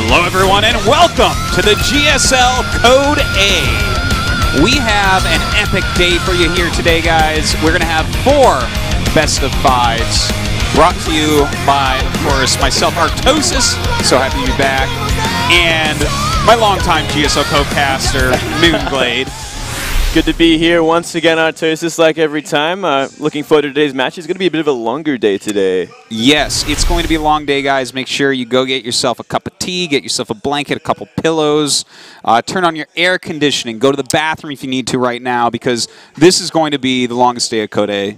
Hello everyone and welcome to the GSL Code A. We have an epic day for you here today, guys. We're going to have 4 best of 5s brought to you by, of course, myself, HOT6, so happy to be back, and my longtime GSL co-caster, Moonglade. Good to be here once again, HOT6, like every time. Looking forward to today's match. It's going to be a bit of a longer day today. Yes, it's going to be a long day, guys. Make sure you go get yourself a cup of tea, get yourself a blanket, a couple pillows, turn on your air conditioning, go to the bathroom if you need to right now, because this is going to be the longest day of Code A,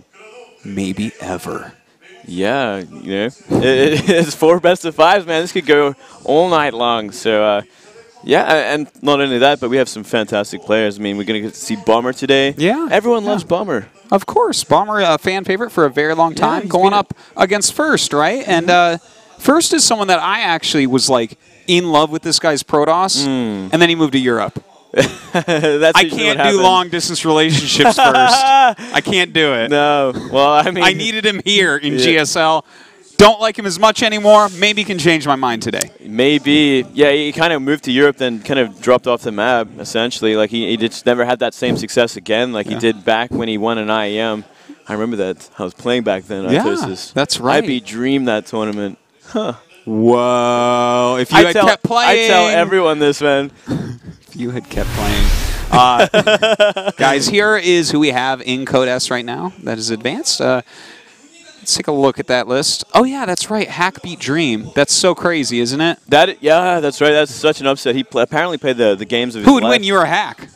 maybe ever. Yeah, you know, it's 4 best of 5s, man. This could go all night long. So, yeah, and not only that, but we have some fantastic players. I mean, we're going to get to see Bomber today. Yeah. Everyone loves Bomber. Of course. Bomber, a fan favorite for a very long time, going up against First, right? And First is someone that I actually was, like, in love with this guy's Protoss, and then he moved to Europe. I can't do long-distance relationships first. I can't do it. No. Well, I mean, I needed him here in GSL. Don't like him as much anymore. Maybe can change my mind today. Maybe. Yeah, he kind of moved to Europe, then kind of dropped off the map, essentially. Like, he just never had that same success again like he did back when he won an IEM. I remember that. I was playing back then. Yeah, that's right. I beat Dream that tournament. Huh. Whoa. If you had kept playing. I tell everyone this, man. If you had kept playing. Guys, here is who we have in Code S right now that is advanced. Let's take a look at that list. Oh, yeah, that's right. Hack beat Dream. That's so crazy, isn't it? Yeah, that's right. That's such an upset. He apparently played the games of his life. Who would win, you or Hack?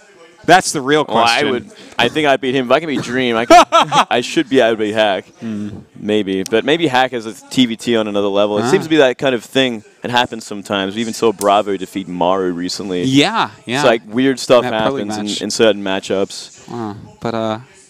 That's the real question. Well, I think I'd beat him. If I can beat Dream, I should be able to beat Hack. Maybe. But maybe Hack has a TvT on another level. It seems to be that kind of thing that happens sometimes. We even saw Bravo defeat Maru recently. Yeah, yeah. It's like weird stuff happens in certain matchups. But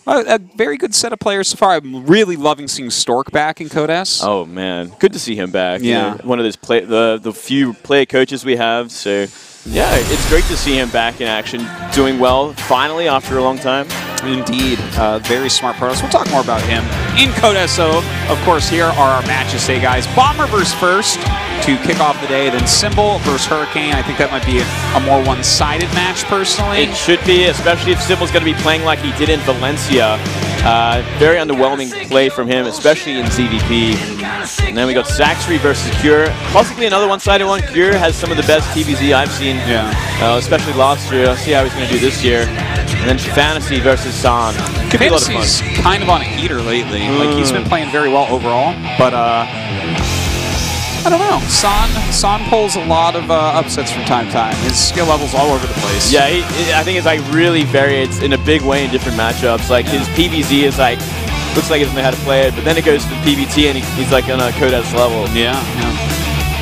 a very good set of players so far. I'm really loving seeing Stork back in Code S. Oh, man. Good to see him back. Yeah. You know, one of the few player coaches we have. So, yeah, it's great to see him back in action, doing well, finally, after a long time. Indeed. Very smart Protoss. We'll talk more about him in Code S. So, of course, here are our matches today, guys. Bomber versus First to kick off the day, then Symbol versus Hurricane. I think that might be a more one-sided match, personally. It should be, especially if Symbol's going to be playing like he did in Valencia. Very underwhelming play from him, especially in TvP. And then we got Saxry versus Cure. Possibly another one-sided one. Cure has some of the best TvZ I've seen, especially last year. I'll see how he's going to do this year. And then Fantasy versus San. Could be a lot of fun. Fantasy's kind of on a heater lately. Like, he's been playing very well overall, but I don't know. San pulls a lot of upsets from time to time. His skill level's all over the place. Yeah, I think it's like really varied in a big way in different matchups. Like his PvZ is like, looks like he doesn't know how to play it, but then it goes to the PvT and he's like on a Code S level. Yeah.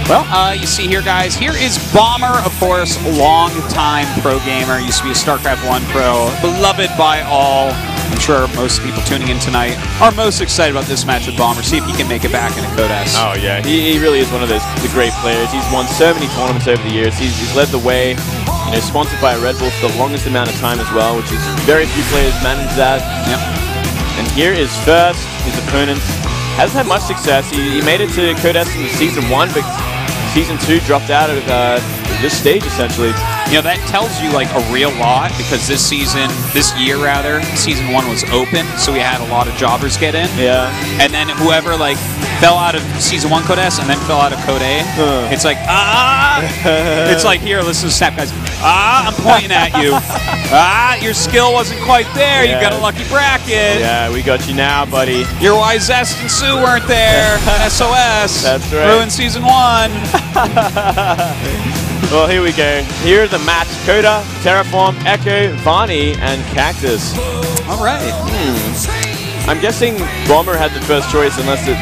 Well, you see here, guys, here is Bomber, of course, long-time pro gamer. Used to be a StarCraft I pro, beloved by all. I'm sure most people tuning in tonight are most excited about this match with Bomber. See if he can make it back in a Code S. Oh, yeah. He really is one of the great players. He's won so many tournaments over the years. He's led the way, you know, sponsored by Red Bull for the longest amount of time as well, which is very few players manage that. Yep. And here is First. His opponent hasn't had much success. He made it to Code S in Season 1, but Season 2 dropped out of this stage, essentially. You know, that tells you, like, a real lot, because this year, Season 1 was open, so we had a lot of jobbers get in. Yeah. And then whoever, like, fell out of Season 1 Code S and then fell out of Code A, it's like, it's like, here, listen to Snap, guys. I'm pointing at you. Your skill wasn't quite there. You got a lucky bracket. Yeah, we got you now, buddy. Your Zest and Sue weren't there. SOS. That's right. Ruined Season 1. Well, here we go. Here are the match. Coda, Terraform, Echo, Vani, and Cactus. All right. I'm guessing Bomber had the first choice, unless the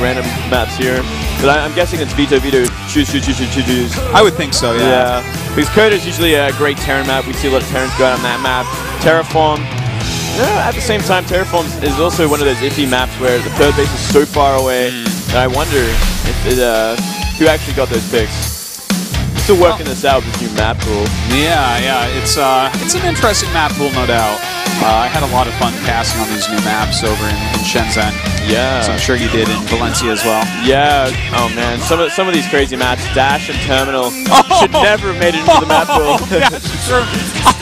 random maps here. But I'm guessing it's Veto, choose. I would think so, yeah. Because Coda is usually a great Terran map. We see a lot of Terrans go out on that map. Terraform. At the same time, Terraform is also one of those iffy maps where the third base is so far away that I wonder if who actually got those picks. It's still working this out with this new map pool. Yeah, it's an interesting map pool, no doubt. I had a lot of fun passing on these new maps over in Shenzhen. Yeah. So I'm sure you did in Valencia as well. Yeah. Oh man, some of these crazy maps, Dash and Terminal, should never have made it into the map pool.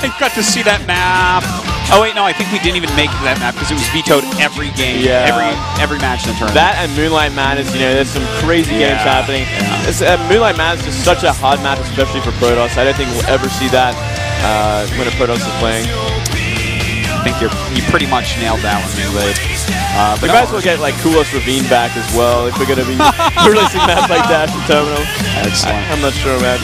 I got to see that map. Oh wait, no, I think we didn't even make that map because it was vetoed every game, every match in the tournament. That and Moonlight Madness, you know, there's some crazy games happening. Moonlight Madness is such a hard map, especially for Protoss. I don't think we'll ever see that when a Protoss is playing. I think you pretty much nailed that one, Moonlight. We might as well get like Kulos Ravine back as well if we're gonna be releasing maps like Dash and Terminal. Excellent. I'm not sure, man.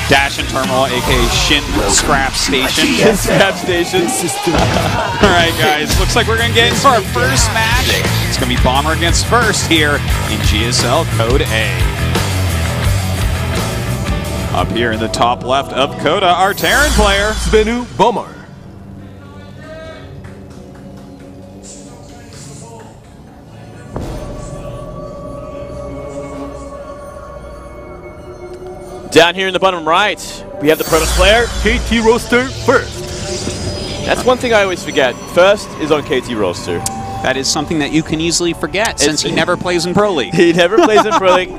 Dash and Terminal, aka Shin Scrap Station. Shin Scrap Station. Alright guys, looks like we're going to get into our first match. It's going to be Bomber against First here in GSL Code A. Up here in the top left of Coda, our Terran player, Svenu Bomber. Down here in the bottom right, we have the Protoss player, KT Roaster First. That's one thing I always forget. First is on KT Roaster. That is something that you can easily forget since he never plays in Pro League. He never plays in Pro League,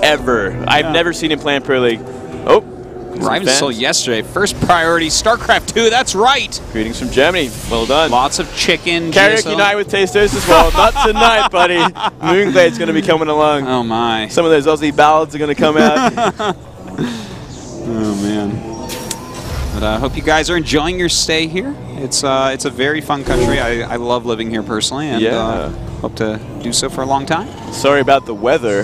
ever. I've never seen him play in Pro League. Oh, arrived until yesterday. First priority, StarCraft II, that's right. Greetings from Germany. Well done. Lots of chicken. Karaoke night with Tastos as well. Not tonight, buddy. Moonglade's going to be coming along. Oh, my. Some of those Aussie ballads are going to come out. Oh man! But I hope you guys are enjoying your stay here. It's a very fun country. I love living here personally, and hope to do so for a long time. Sorry about the weather.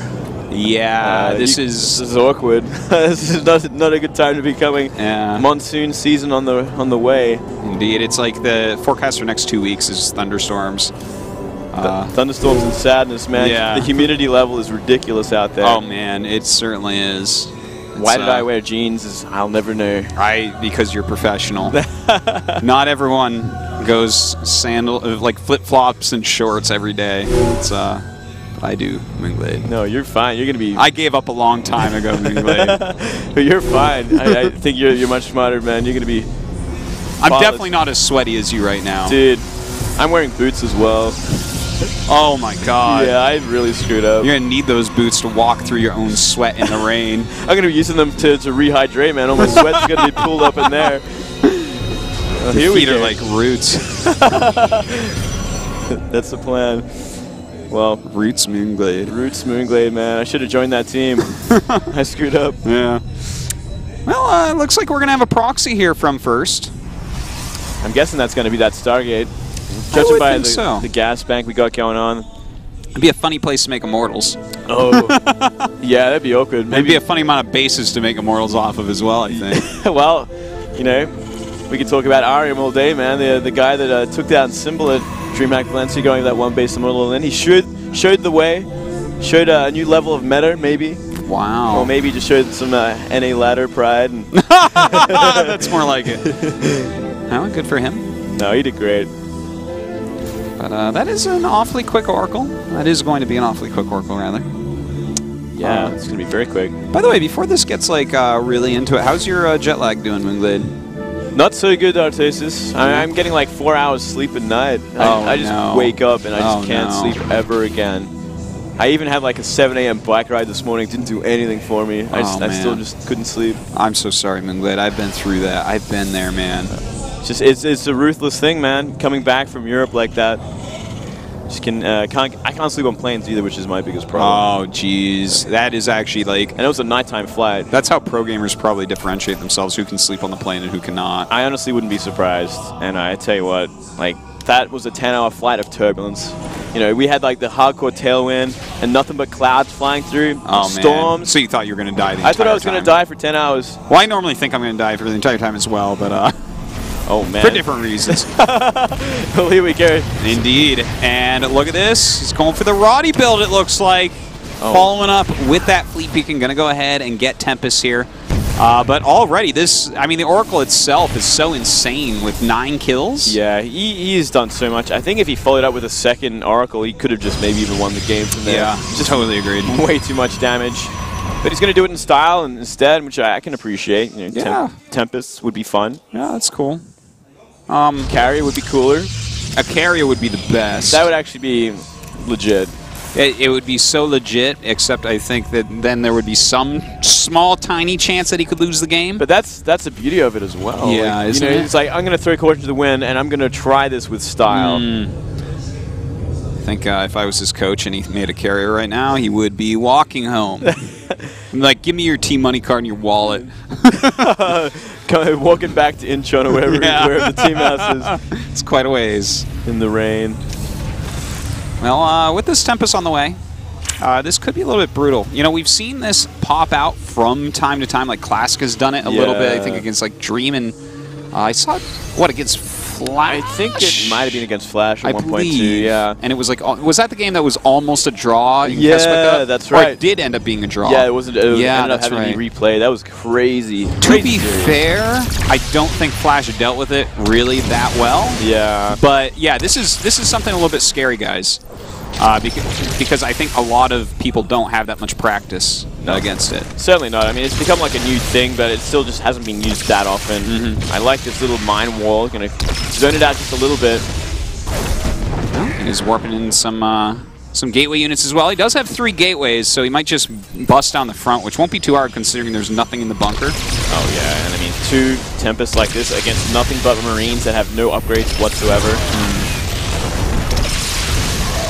Yeah, this is awkward. This is not a good time to be coming. Yeah. Monsoon season on the way. Indeed, it's like the forecast for next 2 weeks is thunderstorms. Thunderstorms and sadness, man. Yeah. The humidity level is ridiculous out there. Oh man, it certainly is. Why did I wear jeans? I'll never know. Because you're professional. Not everyone goes like flip-flops and shorts every day. It's I do, Moonglade. No, you're fine. You're gonna be. I gave up a long time ago, Moonglade. But you're fine. I think you're much smarter, man. You're gonna be. I'm definitely not as sweaty as you right now, dude. I'm wearing boots as well. Oh my god. Yeah, I really screwed up. You're gonna need those boots to walk through your own sweat in the rain. I'm gonna be using them to rehydrate, man. All my sweat's gonna be pulled up in there. Your feet are like roots. That's the plan. Well, Roots Moonglade. Roots Moonglade, man. I should have joined that team. I screwed up. Yeah. Well, looks like we're gonna have a proxy here from First. I'm guessing that's gonna be that Stargate. Judging by the gas bank we got going on. It'd be a funny place to make Immortals. Oh, yeah, that'd be awkward. Maybe a funny amount of bases to make Immortals off of as well, I think. Well, you know, we could talk about Arium all day, man. The guy that took down Symbol at DreamHack Valencia going that one base Immortal, and he showed the way, showed a new level of meta, maybe. Wow. Or maybe just showed some NA ladder pride. And that's more like it. Oh, good for him. No, he did great. But that is an awfully quick Oracle. That is going to be an awfully quick Oracle, rather. Yeah, it's going to be very quick. By the way, before this gets like really into it, how's your jet lag doing, Moonglade? Not so good, Artasis. I'm getting like 4 hours sleep a night. I just wake up and I just can't sleep ever again. I even had like a 7 a.m. bike ride this morning. Didn't do anything for me. I still just couldn't sleep. I'm so sorry, Moonglade. I've been through that. I've been there, man. It's a ruthless thing, man. Coming back from Europe like that. I can't sleep on planes either, which is my biggest problem. Oh, jeez. That is actually like... And it was a nighttime flight. That's how pro gamers probably differentiate themselves, who can sleep on the plane and who cannot. I honestly wouldn't be surprised. And I tell you what, like, that was a 10-hour flight of turbulence. You know, we had like the hardcore tailwind and nothing but clouds flying through, storms. Man. So you thought you were going to die the entire time? I thought I was going to die for 10 hours. Well, I normally think I'm going to die for the entire time as well, but oh man, for different reasons. Well, here we go. Indeed. And look at this. He's going for the Roddy build, it looks like. Following up with that fleet beacon, going to go ahead and get Tempest here. But already, the Oracle itself is so insane with 9 kills. Yeah, he's done so much. I think if he followed up with a second Oracle, he could have just maybe even won the game from there. Yeah, just totally agreed. Way too much damage. But he's going to do it in style instead, which I can appreciate. You know, Yeah. Tempest would be fun. Yeah, that's cool. Carrier would be cooler. A carrier would be the best. That would actually be legit. It would be so legit, except I think that then there would be some small, tiny chance that he could lose the game. But that's the beauty of it as well. Yeah, like, isn't you know, it? it's like, I'm going to throw caution to the wind, and I'm going to try this with style. I think if I was his coach and he made a carrier right now, he would be walking home. I'm like, give me your T-Money card and your wallet. Walking back to Incheon or wherever the team house is. It's quite a ways. In the rain. Well, with this Tempest on the way, this could be a little bit brutal. You know, we've seen this pop out from time to time. Like Classic has done it a little bit, I think, against like Dream. And I saw it, against Flash? I think it might have been against Flash at 1.2, believe. yeah. And it was like, was that the game that was almost a draw? Yeah, that's right. Or it did end up being a draw. Yeah, it wasn't. It ended up that's having right. to be replayed. That was crazy. To be fair, I don't think Flash dealt with it really that well. Yeah. But yeah, this is something a little bit scary, guys. Because I think a lot of people don't have that much practice against it. Certainly not. I mean, it's become like a new thing, but it still just hasn't been used that often. I like this little mine wall. Going to zone it out just a little bit. And he's warping in some gateway units as well. He does have 3 gateways, so he might just bust down the front, which won't be too hard considering there's nothing in the bunker. Oh, yeah. And I mean, 2 Tempests like this against nothing but Marines that have no upgrades whatsoever.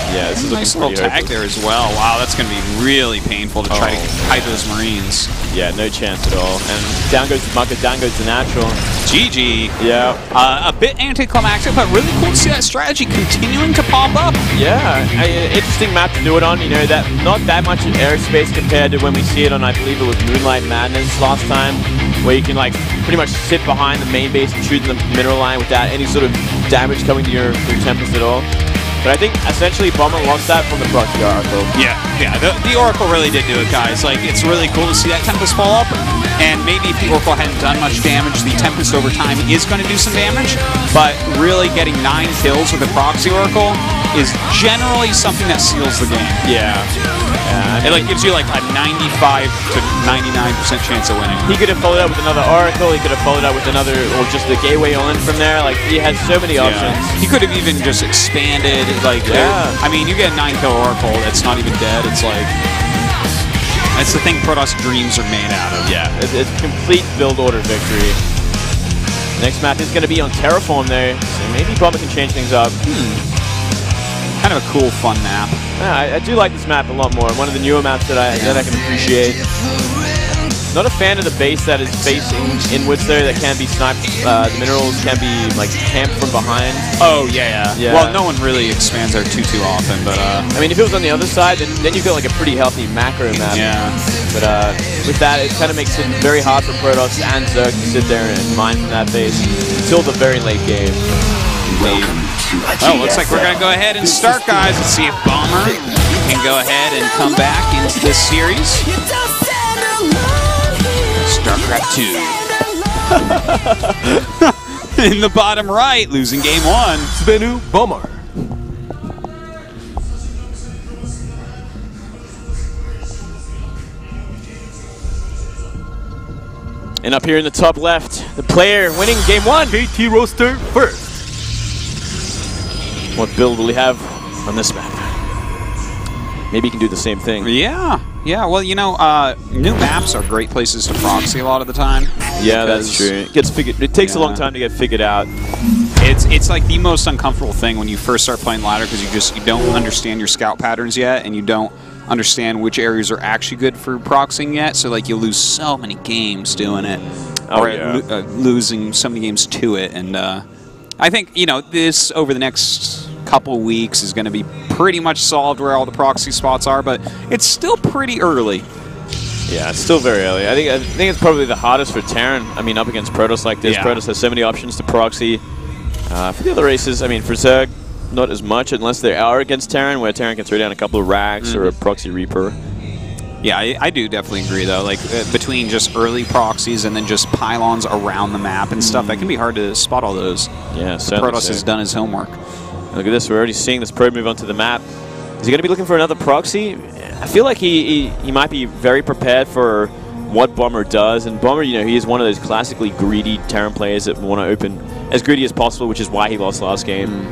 Yeah, this is a nice little tag there as well. Wow, that's going to be really painful to try to hide those Marines. Yeah, no chance at all. And down goes the bunker, down goes the natural. GG. Yeah. A bit anticlimactic, but really cool to see that strategy continuing to pop up. Yeah, interesting map to do it on. You know, that not that much airspace compared to when we see it on, I believe it was Moonlight Madness last time, where you can like pretty much sit behind the main base and shoot the mineral line without any sort of damage coming to your Tempest at all. But I think essentially Bomber lost that from the proxy Oracle. Yeah, the Oracle really did do it, guys. Like, it's really cool to see that Tempest fall up. And maybe if the Oracle hadn't done much damage, the Tempest over time is going to do some damage. But really getting 9 kills with the proxy Oracle is generally something that seals the game. Yeah. It like gives you like a 95 to 99% chance of winning. He could have followed up with another Oracle. He could have followed up with another, or just the gateway on from there. Like, he has so many options. He could have even just expanded. Like, I mean, you get a 9-kill Oracle that's not even dead. It's like, that's the thing Protoss dreams are made out of. Yeah, it's complete build order victory. The next map is going to be on Terraform there, so maybe Bomber can change things up. Kind of a cool, fun map. Yeah, I do like this map a lot more. One of the newer maps that I can appreciate. Not a fan of the base that is facing inwards there that can be sniped. The minerals can be like camped from behind. Oh, yeah. Well, no one really expands there too often, but I mean, if it was on the other side, then you've got like a pretty healthy macro map. Yeah. But with that, it kind of makes it very hard for Protoss and Zerg to sit there and mine from that base until the very late game. Well, looks like we're going to go ahead and start, guys. Let's see if Bomber can go ahead and come back into this series. StarCraft II. In the bottom right, losing game 1. Svenu Bomber. And up here in the top left, the player winning game 1. KT Roaster first. What build will he have on this map? Maybe he can do the same thing. Yeah. Well, you know, new maps are great places to proxy a lot of the time. Yeah, that's true. It takes a long time to get figured out. It's like the most uncomfortable thing when you first start playing ladder because you don't understand your scout patterns yet, and you don't understand which areas are actually good for proxying yet. So like you lose so many games doing it, losing so many games to it, and I think this over the next couple weeks is going to be pretty much solved where all the proxy spots are, but it's still pretty early. Yeah, it's still very early. I think it's probably the hardest for Terran. I mean, up against Protoss like this. Yeah. Protoss has so many options to proxy. For the other races, I mean, for Zerg, not as much unless they are against Terran, where Terran can throw down a couple of racks or a proxy Reaper. Yeah, I do definitely agree, though. Like, between just early proxies and then just pylons around the map and stuff, that can be hard to spot all those. Yeah, Protoss has done his homework. Look at this. We're already seeing this probe move onto the map. Is he going to be looking for another proxy? I feel like he might be very prepared for what Bomber does, and Bomber, you know, he is one of those classically greedy Terran players that want to open as greedy as possible, which is why he lost last game.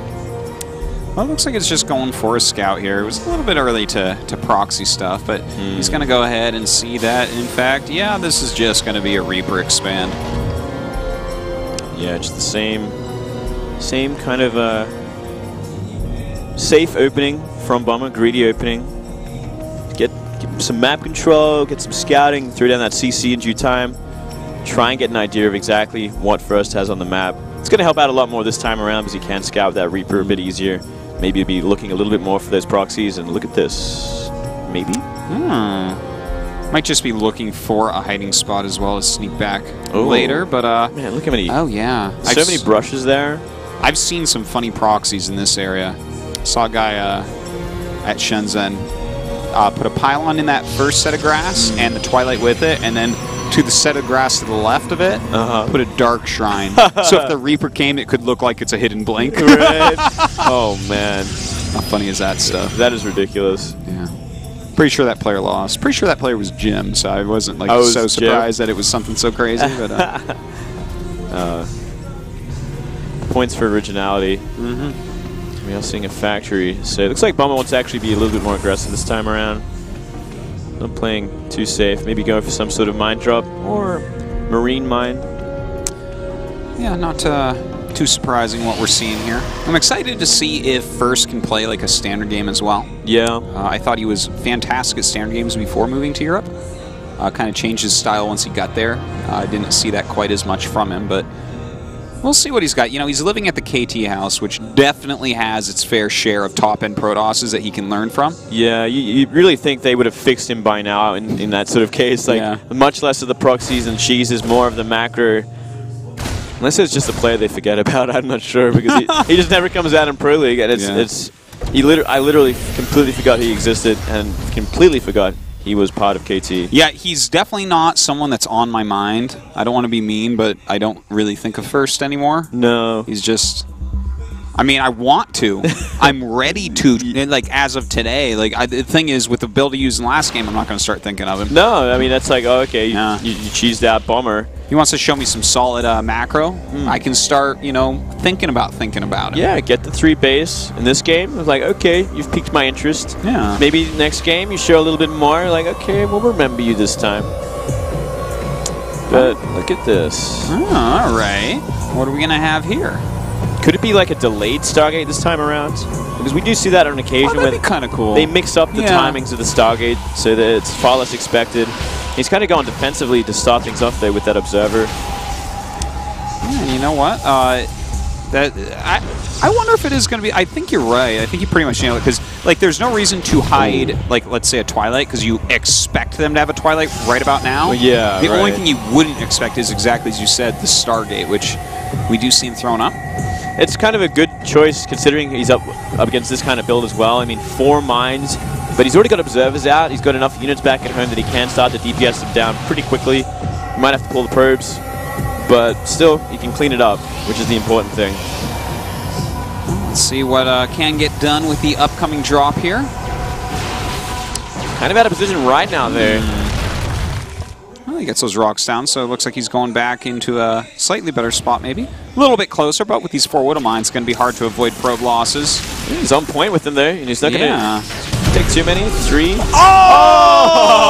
Well, it looks like it's just going for a scout here. It was a little bit early to proxy stuff, but he's going to go ahead and see that, in fact, yeah, this is just going to be a Reaper expand. Yeah, just the same kind of safe opening from Bomber, greedy opening. Get some map control, get some scouting, throw down that CC in due time, try and get an idea of exactly what First has on the map. It's going to help out a lot more this time around because he can scout that Reaper a bit easier. Maybe be looking a little bit more for those proxies, and look at this. Maybe? Might just be looking for a hiding spot as well as sneak back later, but man, look how many. Oh yeah, So many brushes there. I've seen some funny proxies in this area. Saw a guy at Shenzhen put a pylon in that first set of grass and the Twilight with it, and then to the set of grass to the left of it, put a dark shrine. So if the Reaper came, it could look like it's a hidden blink. Right. Oh man, how funny is that stuff? That is ridiculous. Yeah. Pretty sure that player lost. Pretty sure that player was Jim, so I wasn't like so surprised that it was something so crazy. But points for originality. We are seeing a factory. So it looks like Bomber wants to actually be a little bit more aggressive this time around. Not playing too safe. Maybe going for some sort of mine drop or marine mine. Yeah, not too surprising what we're seeing here. I'm excited to see if First can play like a standard game as well. Yeah. I thought he was fantastic at standard games before moving to Europe. Kind of changed his style once he got there. I didn't see that quite as much from him, but we'll see what he's got. You know, he's living at the KT house, which definitely has its fair share of top-end Protosses that he can learn from. Yeah, you really think they would have fixed him by now in that sort of case. Like, much less of the proxies and cheese is more of the macro. Unless it's just a player they forget about, I'm not sure, because he just never comes out in Pro League, and I literally completely forgot he existed and completely forgot he was part of KT. Yeah, he's definitely not someone that's on my mind. I don't want to be mean, but I don't really think of First anymore. No. He's just... I mean, I want to. I'm ready to. Like, as of today, like, the thing is, with the build he used in the last game, I'm not going to start thinking of him. No, I mean, that's like, oh, okay, you cheesed out Bomber. He wants to show me some solid macro. I can start, you know, thinking about it. Yeah, get the 3 base in this game. I was like, okay, you've piqued my interest. Yeah. Maybe next game you show a little bit more. Like, okay, we'll remember you this time. But look at this. Oh, all right. What are we going to have here? Could it be like a delayed Stargate this time around? Because we do see that on occasion that'd be kind of cool. They mix up the timings of the Stargate so that it's far less expected. He's kind of going defensively to start things off there with that Observer. Yeah, you know what? I wonder if it is going to be... I think you're right. I think you pretty much nailed it. Because, like, there's no reason to hide, like, let's say a Twilight, because you expect them to have a Twilight right about now. Yeah, The only thing you wouldn't expect is exactly as you said, the Stargate, which we do see him thrown up. It's kind of a good choice considering he's up against this kind of build as well. I mean, 4 mines, but he's already got Observers out. He's got enough units back at home that he can start to DPS them down pretty quickly. He might have to pull the probes, but still, he can clean it up, which is the important thing. Let's see what can get done with the upcoming drop here. Kind of out of position right now there. Well, he gets those rocks down, so it looks like he's going back into a slightly better spot, maybe. A little bit closer, but with these 4 Widow Mines, it's going to be hard to avoid probe losses. He's on point with them there, and he's not going to take too many. 3. Oh!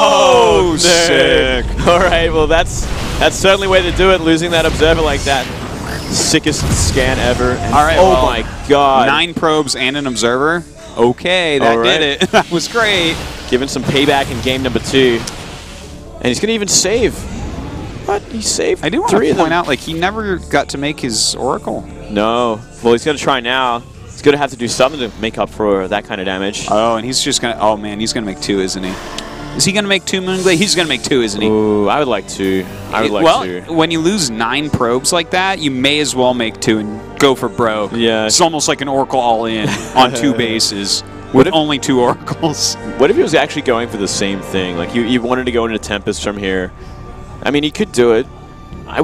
Sick. All right, well, that's certainly a way to do it, losing that Observer like that. Sickest scan ever. And all right, oh my god. 9 probes and an Observer. Okay, that did it. That was great. Giving some payback in game number 2. And he's going to even save. What? He saved 3 I do want to point out, like, he never got to make his Oracle. No. Well, he's going to try now. He's going to have to do something to make up for that kind of damage. Oh, and he's just going to... Oh, man, he's going to make 2, isn't he? Is he going to make 2 Moonglade? He's going to make 2, isn't he? Ooh, I would like 2. I would like 2. Well, when you lose 9 probes like that, you may as well make 2 and go for broke. Yeah. It's almost like an Oracle all-in on 2 bases. With only 2 Oracles. What if he was actually going for the same thing? Like, you wanted to go into Tempest from here. I mean, he could do it.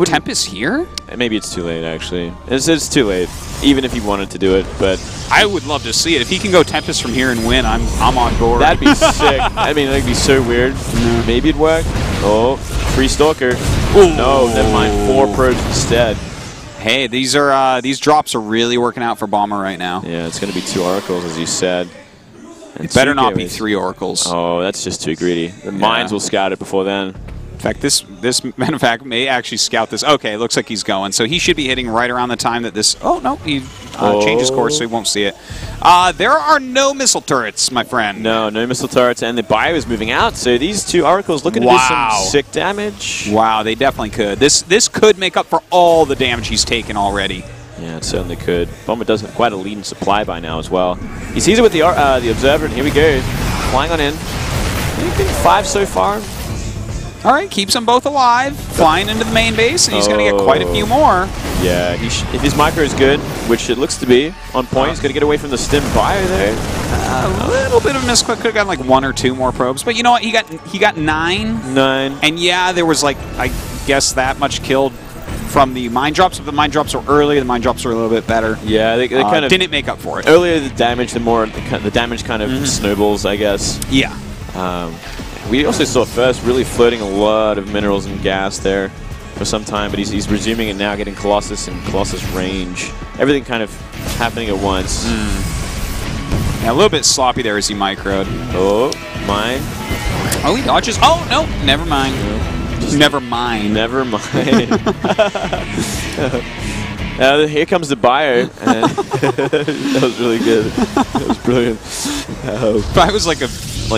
Tempest here? Maybe it's too late, actually. It's too late. even if he wanted to do it. But I would love to see it. If he can go Tempest from here and win, I'm on board. that'd be sick. I mean, that'd be so weird. Maybe it'd work. Oh, free Stalker. Ooh. No, never mind. 4 probes instead. Hey, these drops are really working out for Bomber right now. Yeah, it's going to be 2 Oracles, as you said. And It better not be Gateways. 3 Oracles. Oh, that's just too greedy. The mines will scout it before then. In fact, this matter of fact may actually scout this. Okay, looks like he's going. So he should be hitting right around the time that this. Oh no, he changes course, so he won't see it. There are no missile turrets, my friend. No missile turrets, and the bio is moving out. So these 2 Oracles looking to do some sick damage. Wow, they definitely could. This could make up for all the damage he's taken already. Yeah, it certainly could. Bomber does have quite a lead in supply by now as well. He sees it with the Observer, and here we go. Flying on in. Anything 5 so far? All right, keeps them both alive. Flying into the main base, and he's going to get quite a few more. Yeah, if his micro is good, which it looks to be, on point, he's going to get away from the stim bio there. A little bit of a misclick. Could have gotten like 1 or 2 more probes. But you know what? He got 9. 9. And yeah, there was like, I guess that much killed from the mine drops. If the mine drops were early, the mine drops were a little bit better. Yeah, they kind of didn't make up for it. Earlier the damage, the more the damage kind of snowballs, I guess. Yeah. We also saw First really floating a lot of minerals and gas there for some time, but he's resuming it now, getting Colossus and Colossus range. Everything kind of happening at once. Yeah, a little bit sloppy there as he microed. Oh, mine. Oh, he dodges. Oh, no, never mind. Never mind. Never mind. Here comes the buyer. And that was really good. That was brilliant. If I was like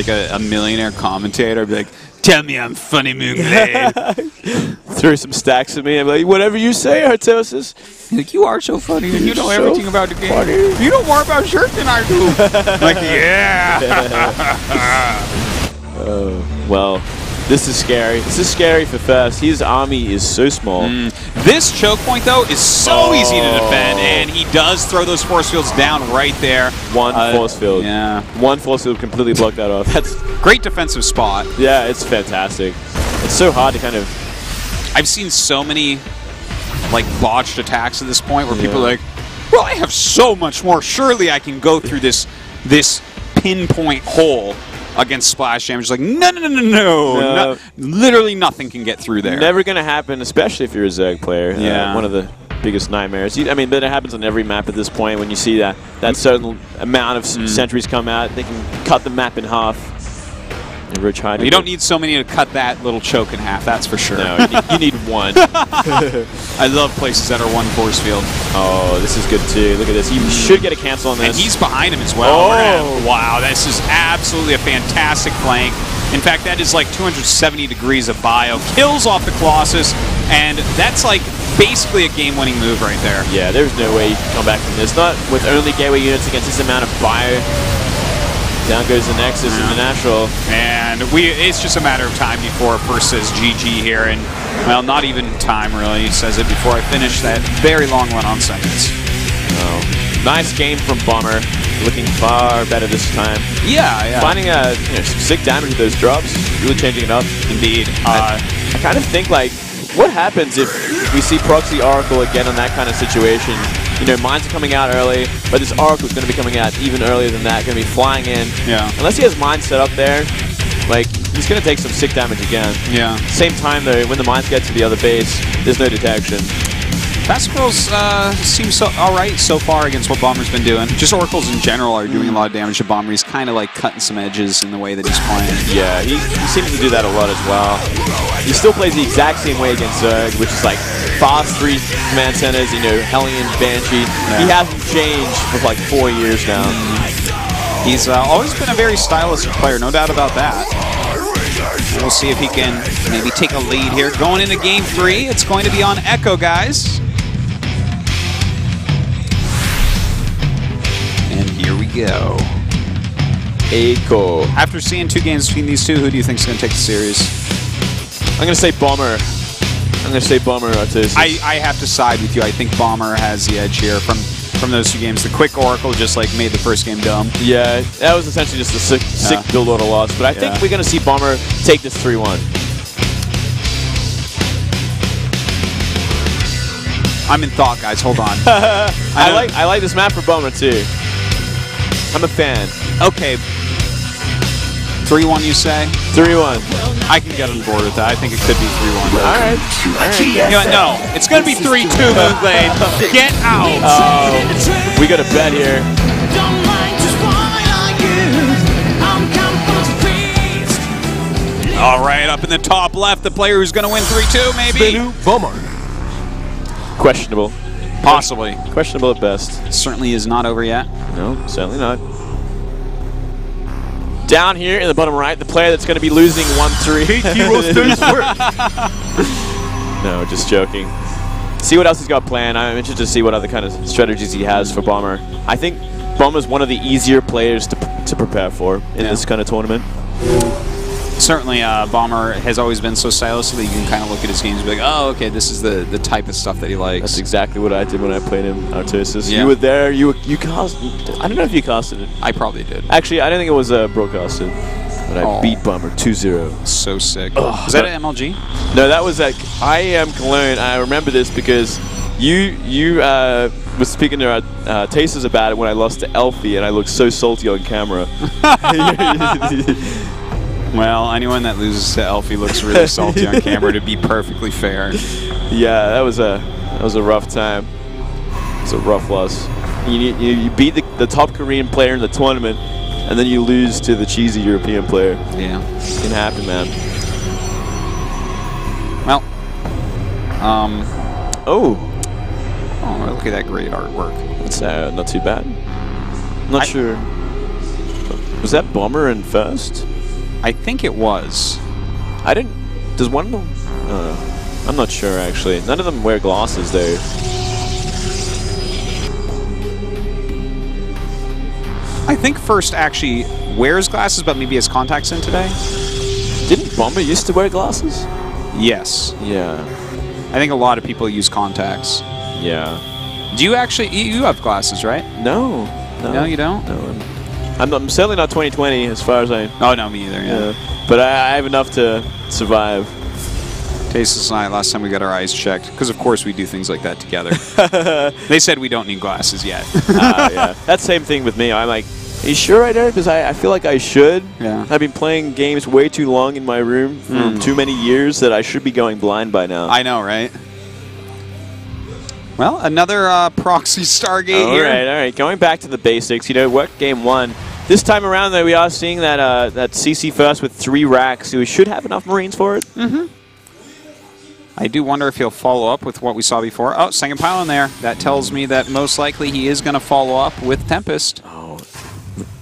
a millionaire commentator, I'd be like, tell me I'm funny, Moonglade. Throw some stacks at me. I'm like, whatever you say, Artosis. Like, you are so funny, and you know so everything about the game. funny. You know more about Shirk than I do. Like, yeah. Well, this is scary. This is scary for First. His army is so small. This choke point, though, is so easy to defend, and he does throw those force fields down right there. One force field. Yeah. One force field completely blocked that off. That's Great defensive spot. yeah, it's fantastic. It's so hard to kind of I've seen so many like botched attacks at this point where people are like, well, I have so much more. Surely I can go through this pinpoint hole against splash damage. Like, no. Literally nothing can get through there. never going to happen, especially if you're a Zerg player. Yeah. One of the biggest nightmares. I mean, but it happens on every map at this point when you see that certain amount of sentries come out. They can cut the map in half. You don't need so many to cut that little choke in half, that's for sure. No, you need one. I love places that are one force field. Oh, this is good too. Look at this. You should get a cancel on this. And he's behind him as well. Wow, this is absolutely a fantastic flank. In fact, that is like 270 degrees of bio. Kills off the Colossus, and that's like basically a game-winning move right there. Yeah, there's no way you can come back from this. Not with only gateway units against this amount of bio. Down goes the Nexus in the natural. And it's just a matter of time before First says GG here. And, well, not even time, really. He says it before I finish that very long run on seconds. Oh. Nice game from Bomber. Looking far better this time. Yeah. Finding some sick damage with those drops. Really changing it up. Indeed. I kind of think, like, what happens if we see Proxy Oracle again in that kind of situation? You know, mines are coming out early, but this Oracle is going to be coming out even earlier than that, going to be flying in. Yeah. Unless he has mines set up there, like, he's going to take some sick damage again. Yeah. Same time, though, when the mines get to the other base, there's no detection. Fast Squirrels seem so alright so far against what Bomber's been doing. Just Oracles in general are doing a lot of damage to Bomber. He's kind of like cutting some edges in the way that he's playing. Yeah, he seems to do that a lot as well. He still plays the exact same way against Zerg, which is like fast 3 command centers, you know, Hellion, Banshee. Yeah. He hasn't changed for like 4 years now. He's always been a very stylistic player, no doubt about that. We'll see if he can maybe take a lead here. Going into Game 3, it's going to be on Echo, guys. And here we go. Echo. After seeing 2 games between these two, who do you think is going to take the series? I'm going to say Bomber. I'm going to say Bomber. I have to side with you. I think Bomber has the edge here from those 2 games. The quick Oracle just like made the first game dumb. Yeah, that was essentially just a sick build order loss. But I think we're going to see Bomber take this 3-1. I'm in thought, guys. Hold on. I like this map for Bomber too. I'm a fan. Okay. 3-1, you say? 3-1. I can get on board with that. I think it could be 3-1. All right. You know what? No, it's going to be 3-2, Moonglade. Get out. Oh, we got a bet here. All right, up in the top left, the player who's going to win 3-2, maybe? Bomber. Questionable. Possibly. Questionable at best. Certainly is not over yet. No, certainly not. Down here in the bottom right, the player that's going to be losing 1-3. KT Roasters first. No, just joking. See what else he's got planned. I'm interested to see what other kind of strategies he has for Bomber. I think Bomber's one of the easier players to prepare for in this kind of tournament. Certainly, Bomber has always been so stylistic that you can kind of look at his games and be like, oh, okay, this is the type of stuff that he likes. That's exactly what I did when I played him, HOT6. Yeah. You were there, you cast. I don't know if you casted it. I probably did. Actually, I don't think it was broadcasted. But I beat Bomber 2-0. So sick. Was that an MLG? No, that was like, I am Cologne. I remember this because you was speaking to Tasters about it when I lost to Elfie, and I looked so salty on camera. Well, anyone that loses to Elfie looks really salty on camera, to be perfectly fair. Yeah, that was a rough time. It was a rough loss. You beat the top Korean player in the tournament, and then you lose to the cheesy European player. Yeah. It can happen, man. Well, oh, look at that great artwork. That's not too bad. Not sure. Was that Bomber in first? I think it was. I didn't. Does one of them? I'm not sure actually. None of them wear glasses though. I think first actually wears glasses, but maybe has contacts in today. Didn't Bomber used to wear glasses? Yes. Yeah. I think a lot of people use contacts. Yeah. Do you actually? You have glasses, right? No. No, you don't? No. I'm certainly not 20/20 as far as I... Oh, no, me either, yeah. But I have enough to survive. Tasteless and I, last time we got our eyes checked, because of course we do things like that together. They said we don't need glasses yet. Yeah. That same thing with me. I'm like, are you sure I don't? Because I feel like I should. Yeah. I've been playing games way too long in my room for too many years that I should be going blind by now. I know, right? Well, another proxy Stargate here. All right. Going back to the basics, you know, work game one. This time around, though, we are seeing that that CC first with 3 racks. So we should have enough Marines for it. Mm-hmm. I do wonder if he'll follow up with what we saw before. Oh, second pylon there. That tells me that most likely he is going to follow up with Tempest. Oh,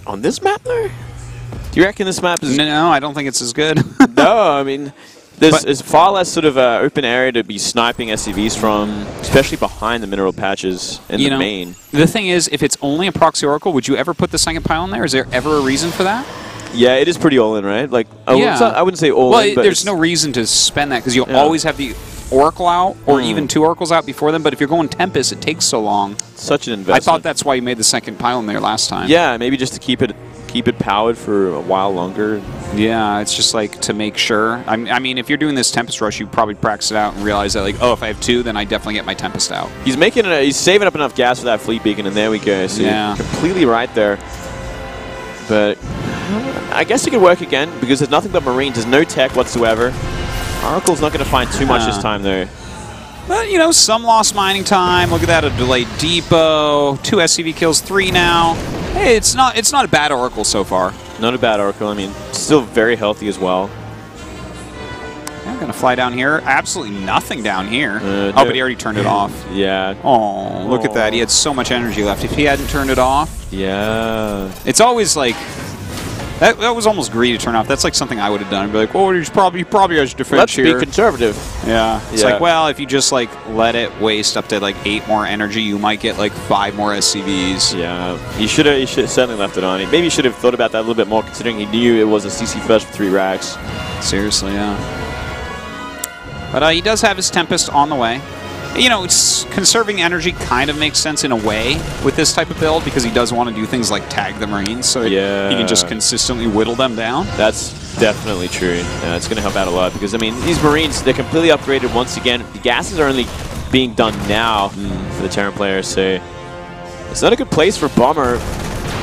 on this map, though? Do you reckon this map is... No, I don't think it's as good. No, I mean... There's far less sort of open area to be sniping SCVs from, especially behind the mineral patches in the main. The thing is, if it's only a proxy oracle, would you ever put the second pylon there? Is there ever a reason for that? Yeah, it is pretty all-in, right? Like, I wouldn't say all-in, but there's no reason to spend that, because you'll always have the oracle out, or even 2 oracles out before them, but if you're going Tempest, it takes so long. Such an investment. I thought that's why you made the second pylon there last time. Yeah, maybe just to keep it powered for a while longer. Yeah, it's just like to make sure. I mean, if you're doing this Tempest rush, you probably practice it out and realize that, like, oh, if I have 2, then I definitely get my Tempest out. He's saving up enough gas for that fleet beacon, and there we go. So you're completely right there. But I guess it could work again because there's nothing but Marines. There's no tech whatsoever. Oracle's not going to find too much this time, though. But, you know, some lost mining time. Look at that, a delayed depot. 2 SCV kills, 3 now. Hey, it's not a bad Oracle so far. Not a bad Oracle. I mean, still very healthy as well. I'm going to fly down here. Absolutely nothing down here. But he already turned it off. Yeah. Oh, look at that. He had so much energy left. If he hadn't turned it off. Yeah. It's always like... That was almost greedy to turn off. That's like something I would have done. I'd be like, oh, he's probably has defense here. Let's be conservative. Yeah. It's like, well, if you just like let it waste up to like 8 more energy, you might get like 5 more SCVs. Yeah. He should have certainly left it on. Maybe he should have thought about that a little bit more, considering he knew it was a CC first for 3 racks. Seriously, yeah. But he does have his Tempest on the way. You know, it's conserving energy kind of makes sense in a way with this type of build because he does want to do things like tag the Marines so that he can just consistently whittle them down. That's definitely true. It's going to help out a lot because, I mean, these Marines, they're completely upgraded once again. The gases are only being done now for the Terran players. So it's not a good place for Bomber,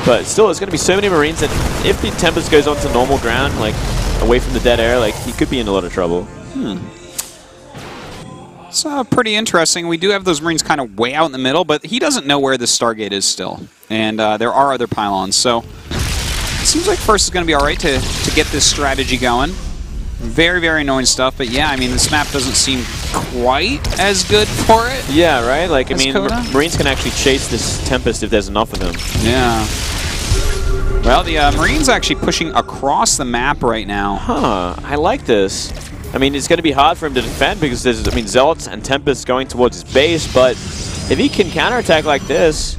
but still, there's going to be so many Marines that if the Tempest goes onto normal ground, like away from the dead air, like he could be in a lot of trouble. It's pretty interesting. We do have those Marines kind of way out in the middle, but he doesn't know where the Stargate is still. And there are other pylons, so it seems like First is going to be all right to get this strategy going. Very, very annoying stuff, but yeah, I mean, this map doesn't seem quite as good for it. Yeah, right? Like, I mean, Coda? Marines can actually chase this Tempest if there's enough of them. Yeah. Well, the Marines actually pushing across the map right now. Huh, I like this. I mean, it's going to be hard for him to defend because there's, I mean, Zealots and Tempests going towards his base, but if he can counterattack like this...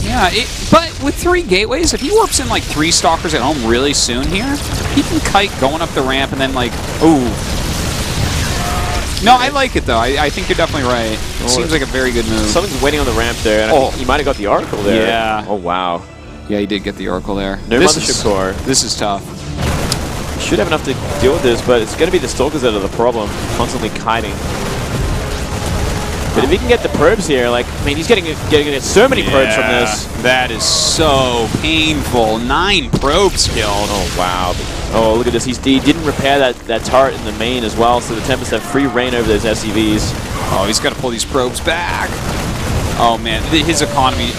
Yeah, but with 3 gateways, if he warps in like 3 Stalkers at home really soon here, he can kite going up the ramp and then like, ooh. No, I like it though. I think you're definitely right. It seems like a very good move. Someone's waiting on the ramp there, and I think he might have got the Oracle there. Yeah. Oh, wow. Yeah, he did get the Oracle there. No Mothership Core. This is tough. Should have enough to deal with this, but it's going to be the Stalkers that are the problem. Constantly kiting. But if he can get the probes here, like, I mean, he's getting so many probes from this. That is so painful. 9 probes killed. Oh, wow. Oh, look at this. He didn't repair that turret in the main as well, so the Tempest have free reign over those SCVs. Oh, he's got to pull these probes back. Oh, man. His economy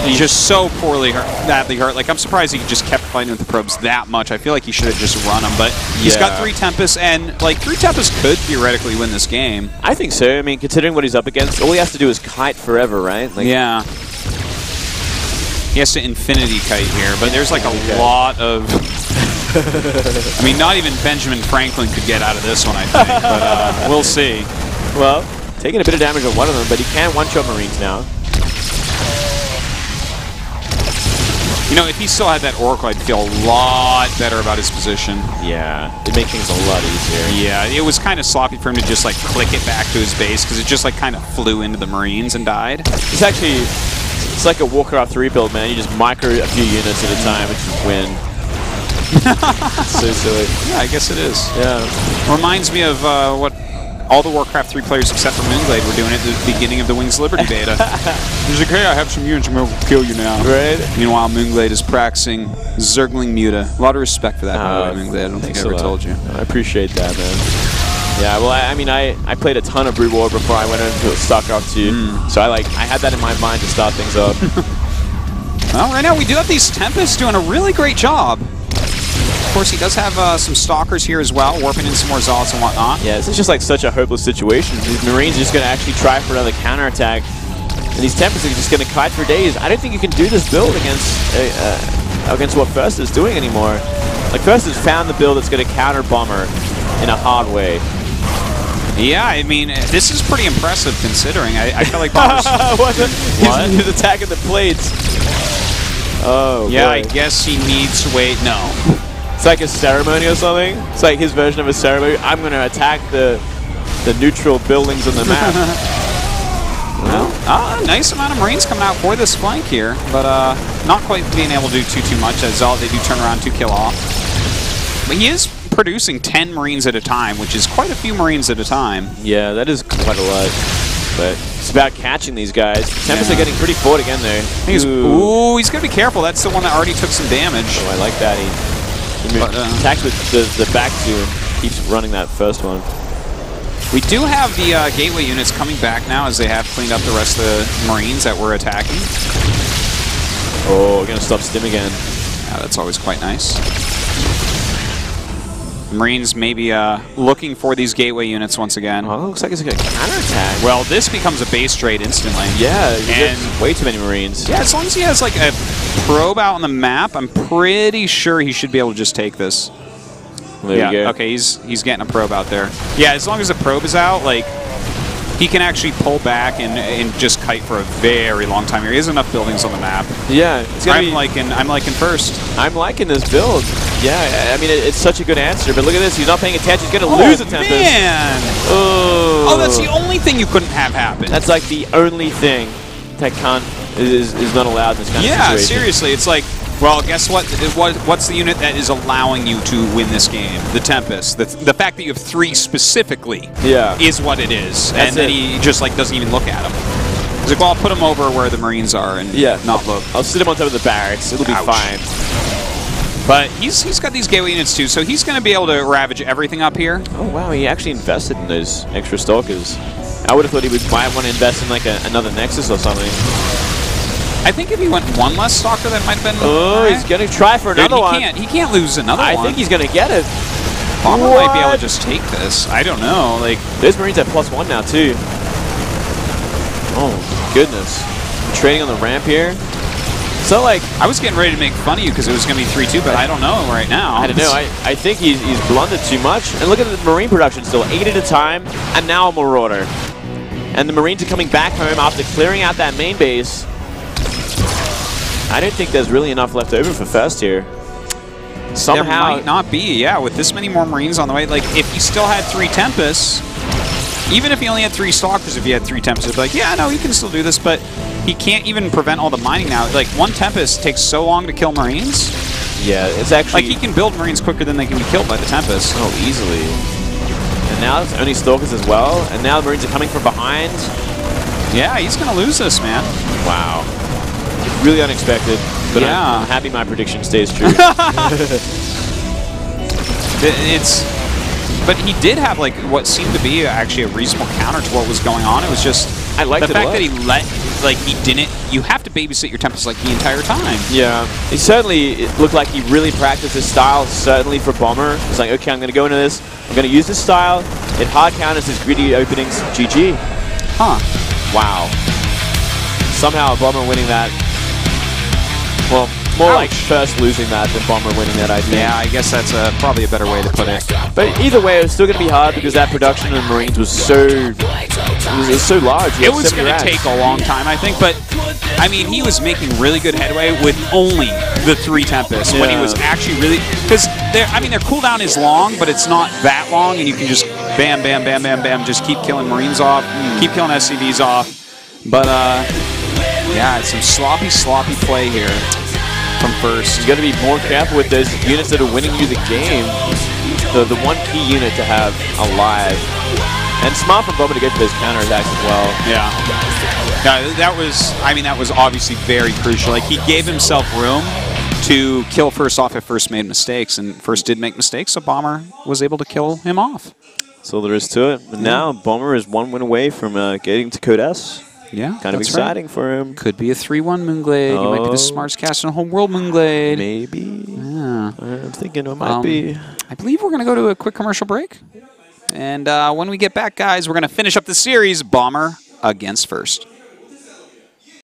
is just so badly hurt. Like, I'm surprised he just kept fighting with the probes that much. I feel like he should have just run them, but he's got 3 Tempests, and, like, 3 Tempests could theoretically win this game. I think so. I mean, considering what he's up against, all he has to do is kite forever, right? Like, yeah. He has to infinity kite here, but there's, like, a lot of... I mean, not even Benjamin Franklin could get out of this one, I think, but we'll see. Well, taking a bit of damage on one of them, but he can one-shot Marines now. You know, if he still had that Oracle, I'd feel a lot better about his position. Yeah, it'd make things a lot easier. Yeah, it was kind of sloppy for him to just, like, click it back to his base, because it just, like, kind of flew into the Marines and died. It's actually, it's like a Warcraft 3 build, man. You just micro a few units at a time and just win. So silly. Yeah, I guess it is. Yeah. Reminds me of what all the Warcraft 3 players except for Moonglade were doing at the beginning of the Wings Liberty beta. He's like, hey, I have some units, I'm going to kill you now. Right. Meanwhile, Moonglade is practicing Zergling Muta. A lot of respect for that, by the way, Moonglade. I don't think I ever told you. I appreciate that, man. Yeah, well, I mean, I played a ton of Brood War before I went into StarCraft II, so I had that in my mind to start things up. Well, right now we do have these Tempests doing a really great job. Of course, he does have some Stalkers here as well, warping in some more Zealots and whatnot. Yeah, this is just like such a hopeless situation. These Marines are just going to actually try for another counterattack, and these Tempests are just going to kite for days. I don't think you can do this build against what First is doing anymore. Like, First has found the build that's going to counter Bomber in a hard way. Yeah, I mean, this is pretty impressive considering. I feel like Bomber's... What? He's attacking the plates. Oh, yeah, boy. I guess he needs to wait. No. It's like a ceremony or something. It's like his version of a ceremony. I'm going to attack the neutral buildings on the map. Well, nice amount of Marines coming out for this flank here, but not quite being able to do too much. As all they do turn around to kill off. But he is producing 10 Marines at a time, which is quite a few Marines at a time. Yeah, that is quite a lot. But it's about catching these guys. Tempests are getting pretty forward again there. Ooh, he's got to be careful. That's the one that already took some damage. Oh, I like that. He attacks with the back two. Keeps running that first one. We do have the gateway units coming back now as they have cleaned up the rest of the Marines that were attacking. Oh, we're going to stop Stim again. Yeah, that's always quite nice. Marines maybe looking for these gateway units once again. Oh, looks like it's going to counterattack. Well, this becomes a base trade instantly. Yeah, and way too many Marines. Yeah, as long as he has like a probe out on the map, I'm pretty sure he should be able to just take this. There you go. Okay, he's getting a probe out there. Yeah, as long as the probe is out, like, he can actually pull back and just kite for a very long time here. He has enough buildings on the map. Yeah, I'm liking First. I'm liking this build. Yeah, I mean, it's such a good answer, but look at this. He's not paying attention. He's going to lose a Tempest. Man! Oh, that's the only thing you couldn't have happen. That's like the only thing that is not allowed in this kind of situation. Yeah, seriously. It's like, Well, guess what? What's the unit that is allowing you to win this game? The Tempest. The fact that you have 3 specifically is what it is. That's and then he just like doesn't even look at him. He's like, well, I'll put him over where the Marines are and not look. I'll sit him on top of the barracks. It'll be fine. But he's got these gateway units too, so he's going to be able to ravage everything up here. Oh, wow. He actually invested in those extra stalkers. I would have thought he might want to invest in like another Nexus or something. I think if he went 1 less stalker, that might have been. Oh, he's going to try for another one. He can't lose another one. I think he's going to get it. Bomber might be able to just take this. I don't know. Like those Marines at +1 now too. Oh goodness! Trading on the ramp here. So like I was getting ready to make fun of you because it was going to be 3-2, but I don't know right now. I don't know. I think he's blundered too much. And look at the Marine production still 8 at a time, and now a Marauder. And the Marines are coming back home after clearing out that main base. I don't think there's really enough left over for first here. Somehow there might not be, with this many more Marines on the way. Like, if he still had 3 Tempests, even if he only had 3 Stalkers, if he had 3 Tempests, it'd be like, yeah, no, he can still do this, but he can't even prevent all the mining now. Like, 1 Tempest takes so long to kill Marines. Yeah, it's actually... Like, he can build Marines quicker than they can be killed by the Tempest. Oh, easily. And now it's only Stalkers as well, and now the Marines are coming from behind. Yeah, he's going to lose this, man. Wow. Really unexpected, but I'm happy my prediction stays true. But he did have like what seemed to be actually a reasonable counter to what was going on. It was just I liked the fact that he didn't. You have to babysit your Tempest like the entire time. Yeah, he certainly it looked like he really practiced his style. Certainly for Bomber, he's like, okay, I'm going to go into this. I'm going to use this style. It hard counters his greedy openings. GG. Huh. Wow. Somehow a Bomber winning that. Well, more like first losing that than Bomber winning that, I think. Yeah, I guess that's probably a better way to put it. But either way, it was still going to be hard because that production of Marines was so large. It was going to take a long time, I think. But, I mean, he was making really good headway with only the 3 Tempests when he was actually really... Because, their cooldown is long, but it's not that long, and you can just bam, bam, bam, bam, bam, just keep killing Marines off, keep killing SCVs off. But, yeah, it's some sloppy play here from first. You got to be more careful with those units that are winning you the game. The one key unit to have alive. And smart from Bomber to get to those counterattacks as well. Yeah. That was obviously very crucial. Like, he gave himself room to kill First off if First made mistakes, and First did make mistakes, so Bomber was able to kill him off. That's all there is to it. But now Bomber is 1 win away from getting to Code S. Yeah, kind of exciting for him. Could be a 3-1 Moonglade. You might be the smartest caster in the whole world, Moonglade. Maybe. Yeah. I'm thinking it might be. I believe we're going to go to a quick commercial break. And when we get back, guys, we're going to finish up the series, Bomber against First.